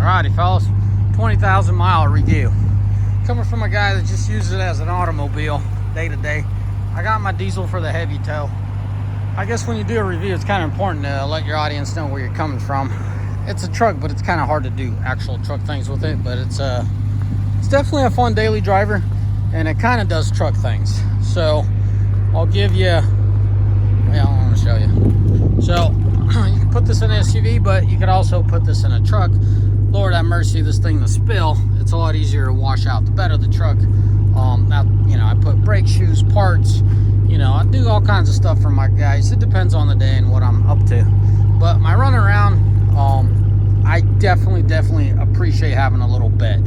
Alrighty fellas, 20,000 mile review. Coming from a guy that just uses it as an automobile day to day. I got my diesel for the heavy tow. I guess when you do a review, it's kind of important to let your audience know where you're coming from. It's a truck, but it's kind of hard to do actual truck things with it, but it's definitely a fun daily driver, and it kind of does truck things. So I'll give you, I want to show you. So you can put this in an SUV, but you could also put this in a truck. Lord have mercy, this thing to spill, it's a lot easier to wash out the bed of the truck. I put brake shoes, parts, I do all kinds of stuff for my guys. It depends on the day and what I'm up to. But my run around, I definitely appreciate having a little bed.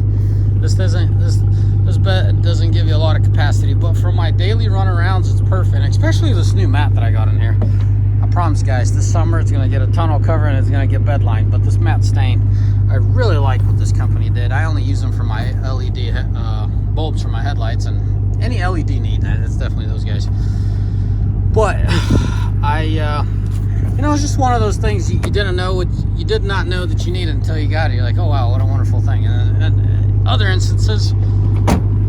This bed doesn't give you a lot of capacity, but for my daily run arounds, it's perfect. Especially this new mat that I got in here. I promise guys, this summer it's gonna get a tunnel cover and it's gonna get bed lined, but this mat stain, I really like what this company did. I only use them for my LED bulbs for my headlights, and any LED need, it's definitely those guys. But it's just one of those things you did not know that you needed until you got it. You're like, oh wow, what a wonderful thing. And other instances,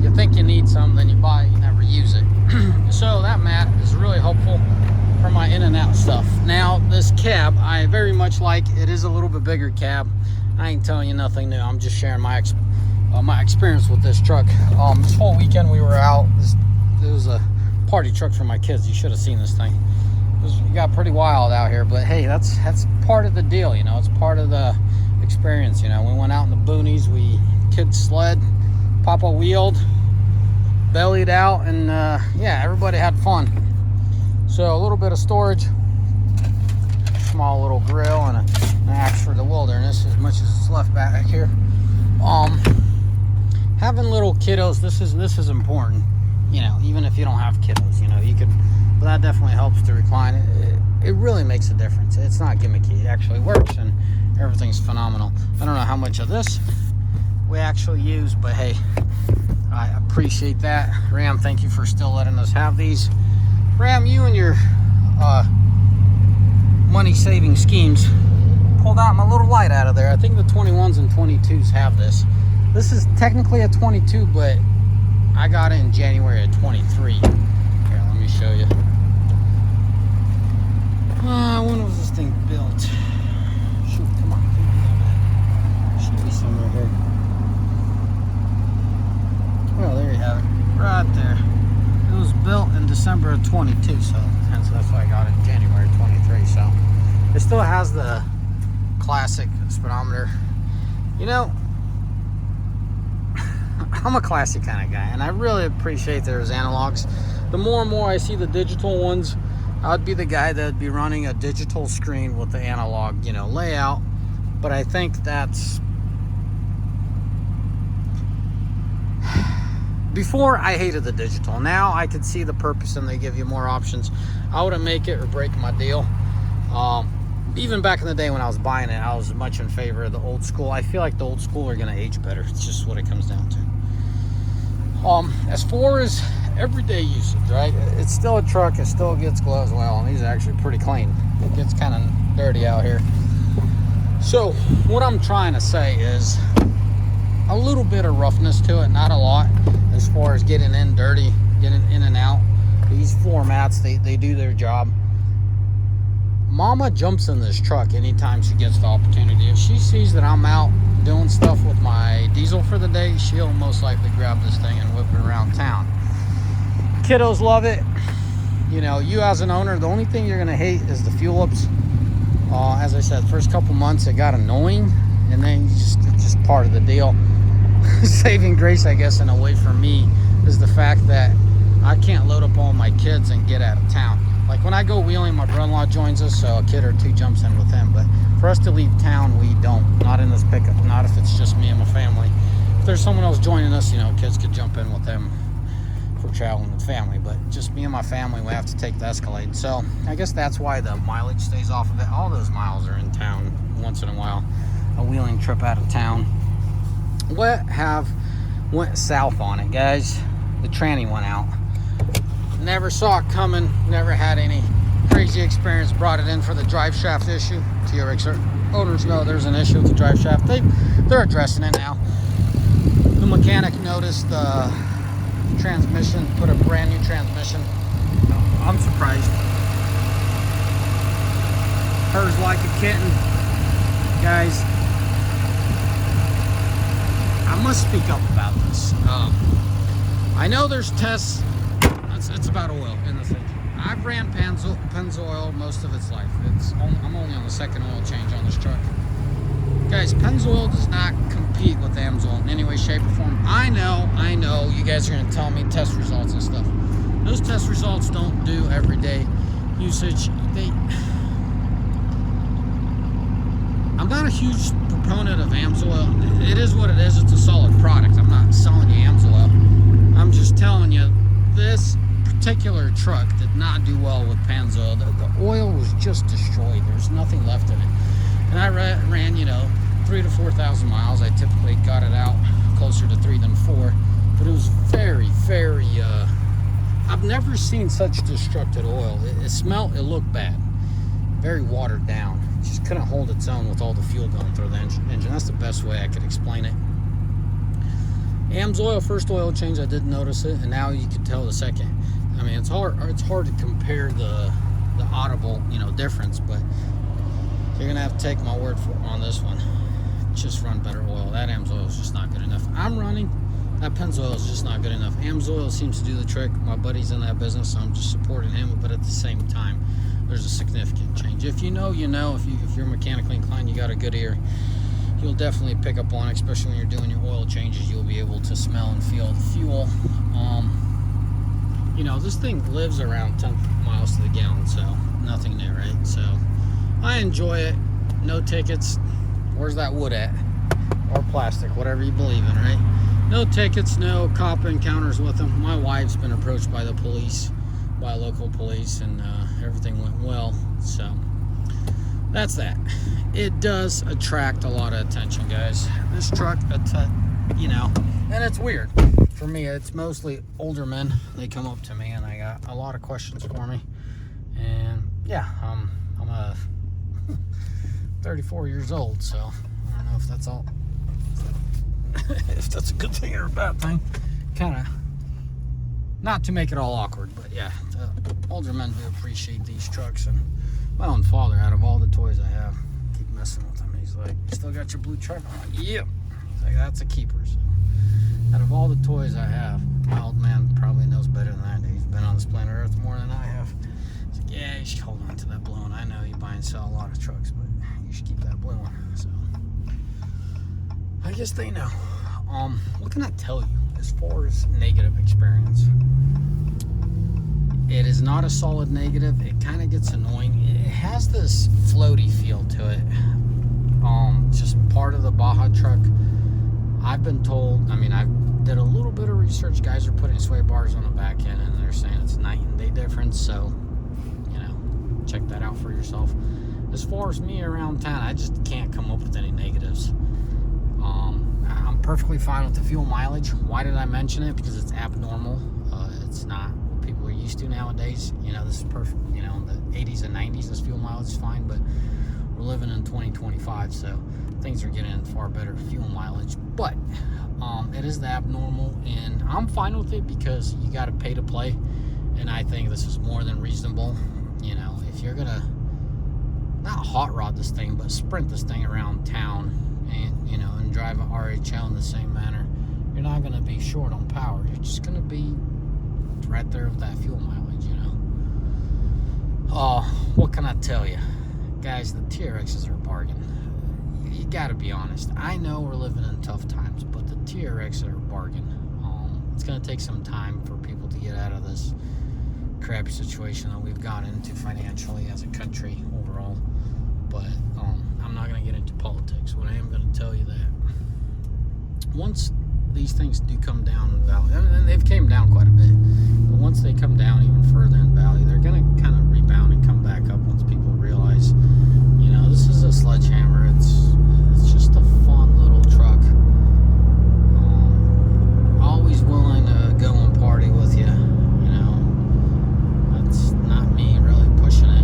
you think you need something, then you buy it, you never use it. So that mat is really helpful for my in and out stuff. Now this cab, I very much like. It is a little bit bigger cab. I ain't telling you nothing new. I'm just sharing my experience with this truck. This whole weekend we were out. It was a party truck for my kids. You should have seen this thing. It got pretty wild out here, but hey, that's part of the deal. It's part of the experience. We went out in the boonies. Kids sled, Papa wheeled, bellied out, and everybody had fun. So a little bit of storage, small little grill, and an axe for the wilderness, as much as it's left back here. Having little kiddos, this is important. Even if you don't have kiddos, you could. But that definitely helps to recline. It really makes a difference. It's not gimmicky. It actually works, and everything's phenomenal. I don't know how much of this we actually use, but hey, I appreciate that. Ram, thank you for still letting us have these. Ram, you and your money-saving schemes pulled out my little light out of there. I think the 21s and 22s have this. This is technically a 22, but I got it in January of 23. Here, let me show you. When was this thing built? Shoot, come on. Should be somewhere here. Well, there you have it. Right there. It was built in some December of 22, so hence that's why I got it in January 23. So it still has the classic speedometer. I'm a classic kind of guy, and I really appreciate there's analogs. The more and more I see the digital ones, I'd be the guy that'd be running a digital screen with the analog, layout. But I think that's... Before, I hated the digital. Now I could see the purpose, and they give you more options. I wouldn't make it or break my deal. Even back in the day when I was buying it, I was much in favor of the old school. I feel like the old school are going to age better. It's just what it comes down to. As far as everyday usage, right? It's still a truck. It still gets gloves well, and these are actually pretty clean. It gets kind of dirty out here. So what I'm trying to say is a little bit of roughness to it, not a lot, as far as getting in dirty, getting in and out. These floor mats, they do their job. Mama jumps in this truck anytime she gets the opportunity. If she sees that I'm out doing stuff with my diesel for the day, she'll most likely grab this thing and whip it around town. Kiddos love it. You as an owner, the only thing you're gonna hate is the fuel ups. As I said, first couple months it got annoying, and then it's just part of the deal. Saving grace, I guess, in a way for me, is the fact that I can't load up all my kids and get out of town. Like when I go wheeling, my brother-in-law joins us, so a kid or two jumps in with him. But for us to leave town, we don't. Not in this pickup. Not if it's just me and my family. If there's someone else joining us, kids could jump in with them if we're traveling with family. But just me and my family, we have to take the Escalade. So I guess that's why the mileage stays off of it. All those miles are in town once in a while. A wheeling trip out of town. Went south on it, guys. The tranny went out. Never saw it coming, never had any crazy experience. Brought it in for the drive shaft issue. TRX owners know there's an issue with the drive shaft. They they're addressing it now. The mechanic noticed the transmission, put a brand new transmission. I'm surprised. Hers like a kitten. Guys, I must speak up about this. I know there's tests. It's about oil in this engine. I've ran Pennzoil most of its life. I'm only on the second oil change on this truck. Guys, Pennzoil does not compete with Amsoil in any way, shape, or form. I know, you guys are going to tell me test results and stuff. Those test results don't do everyday usage. I'm not a huge proponent of Amsoil. It is what it is. It's a solid product. I'm not selling you Amsoil. I'm just telling you, this particular truck did not do well with Pennzoil. The oil was just destroyed. There's nothing left in it. And I ran 3,000 to 4,000 miles. I typically got it out closer to 3 than 4. But it was very, very, I've never seen such destructed oil. It looked bad. Very watered down. It just couldn't hold its own with all the fuel going through the engine. That's the best way I could explain it. Amsoil, first oil change, I didn't notice it, and now you can tell the second. I mean, it's hard to compare the audible, difference, but you're gonna have to take my word for it on this one. Just run better oil. That Amsoil is just not good enough. I'm running. That Pennzoil is just not good enough. Amsoil seems to do the trick. My buddy's in that business, so I'm just supporting him, but at the same time, there's a significant change. If you know, you know. If you're mechanically inclined, you got a good ear, you'll definitely pick up on it, especially when you're doing your oil changes. You'll be able to smell and feel the fuel. This thing lives around 10 miles to the gallon, so nothing new, right? So I enjoy it. No tickets. Where's that wood at? Or plastic, whatever you believe in, right? No tickets, no cop encounters with them. My wife's been approached by the police, by local police, and everything went well. So that's that. It does attract a lot of attention, guys. This truck, and it's weird. For me, it's mostly older men. They come up to me, and I got a lot of questions for me. And yeah, I'm a 34 years old, so I don't know if that's all. If that's a good thing or a bad thing. Kind of, not to make it all awkward, but yeah, older men do appreciate these trucks. And my own father, out of all the toys I have, keep messing with him. He's like, "You still got your blue truck?" I'm like, "Yep." He's like, "That's a keeper." So, out of all the toys I have, my old man probably knows better than I do. He's been on this planet Earth more than I have. He's like, "Yeah, you should hold on to that blue one. I know you buy and sell a lot of trucks, but you should keep that blue one." So I guess they know. What can I tell you as far as negative experience? It is not a solid negative. It kind of gets annoying. It has this floaty feel to it. Just part of the Baja truck. I've been told, I did a little bit of research. Guys are putting sway bars on the back end, and they're saying it's night and day difference. So, check that out for yourself. As far as me around town, I just can't come up with any negatives. I'm perfectly fine with the fuel mileage. Why did I mention it? Because it's abnormal. It's not what people are used to nowadays. This is perfect. In the 80s and 90s, this fuel mileage is fine, but we're living in 2025, so things are getting far better fuel mileage. But it is the abnormal, and I'm fine with it because you got to pay to play, and I think this is more than reasonable. If you're gonna not hot rod this thing, but sprint this thing around town, and drive a RHL in the same manner, you're not gonna be short on power. You're just gonna be right there with that fuel mileage. What can I tell you, guys? The TRXs are a bargain. You gotta be honest. I know we're living in tough times, but the TRXs are a bargain. It's gonna take some time for people to get out of this crappy situation that we've gotten into financially as a country overall. But I'm not going to get into politics. What I am going to tell you that once these things do come down in value, and they've came down quite a bit, but once they come down even further in value, they're going to kind of rebound and come back up once people realize, this is a sledgehammer. It's just a fun little truck. Always willing to go and party with you. That's not me really pushing it.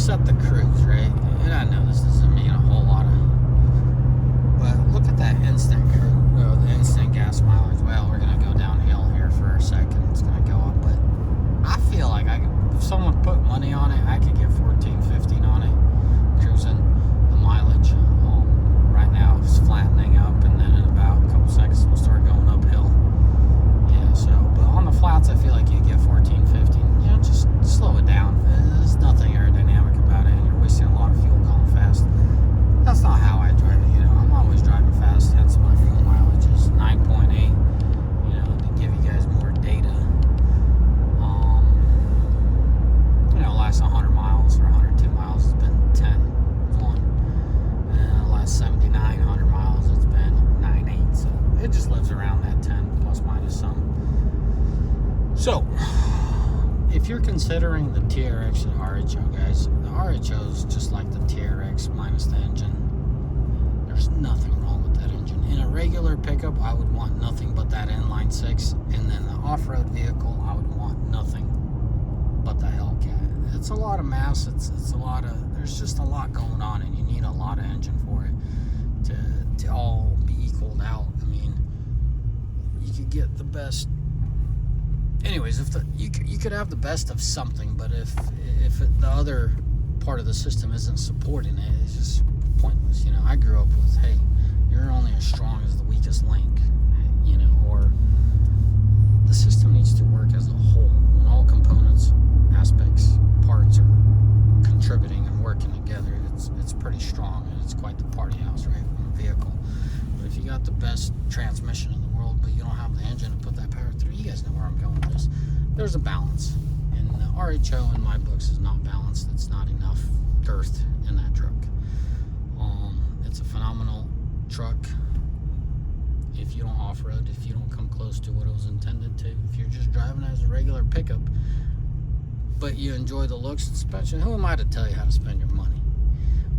set the cruise, right? And I know this doesn't mean a whole lot but look at that instant cruise, the instant gas mileage. Well, we're gonna go downhill here for a second. It's gonna go up, but I feel like if someone put money on it, I could get 14, 15 on it, cruising the mileage. Right now it's flattening up, and then in about a couple seconds we'll start going uphill. Yeah, so, but on the flats, I feel like you get 14, 15. You know, just slow it down. There's nothing aerodynamic about it, and you're wasting a lot of fuel going fast. That's not how I drive it, you know. I'm always driving fast, hence my fuel mileage is 9.8, you know, to give you guys more data. You know, last 100 miles or 102 miles has been 10.1, and the last 7,900 miles it's been 9.8, so it just lives around that 10 plus minus some. So if you're considering the TRX and RHO, guys, the RHO is just like the TRX minus the engine. There's nothing wrong with that engine. In a regular pickup, I would want nothing but that inline six, and then the off-road vehicle, I would want nothing but the Hellcat. It's a lot of mass. It's a lot of. There's just a lot going on, and you need a lot of engine for it to all be equaled out. I mean, you could get the best. Anyways, if you could have the best of something, but if the other part of the system isn't supporting it, it's just pointless. You know, I grew up with, hey, you're only as strong as the weakest link, you know, or the system needs to work as a whole. When all components, aspects, parts are contributing and working together, it's pretty strong, and it's quite the party house, right, in a vehicle. But if you got the best transmission in the world, but you don't have the engine to put that power through, you guys know where I'm going with this. There's a balance, and the RHO in my books is not balanced. It's not enough girth in that truck. It's a phenomenal truck if you don't off-road, if you don't come close to what it was intended to. If you're just driving as a regular pickup, but you enjoy the looks and suspension, who am I to tell you how to spend your money?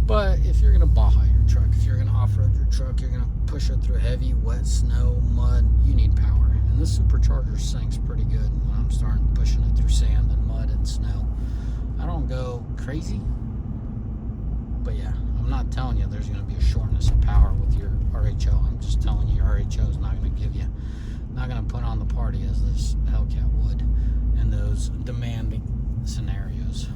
But if you're going to baja your truck, if you're going to off-road your truck, you're going to push it through heavy, wet snow, mud, you need power. And this supercharger sinks pretty good when I'm starting pushing it through sand and mud and snow. I don't go crazy, but yeah, I'm not telling you there's going to be a shortness of power with your RHO. I'm just telling you your RHO is not going to give you, not going to put on the party as this Hellcat would in those demanding scenarios.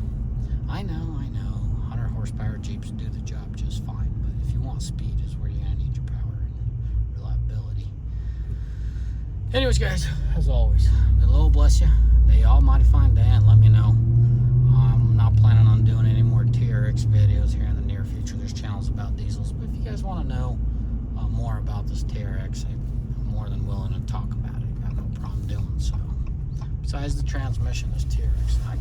I know, 100 horsepower Jeeps do the job just fine, but if you want speed is where you're going to need your power and reliability. Anyways, guys, as always, may the Lord bless you. May you almighty find day, and let me know. I'm not planning on doing any more TRX videos here in the near future. There's channels about diesels, but if you guys want to know more about this TRX, I'm more than willing to talk about it. I got no problem doing so. Besides the transmission, this TRX, I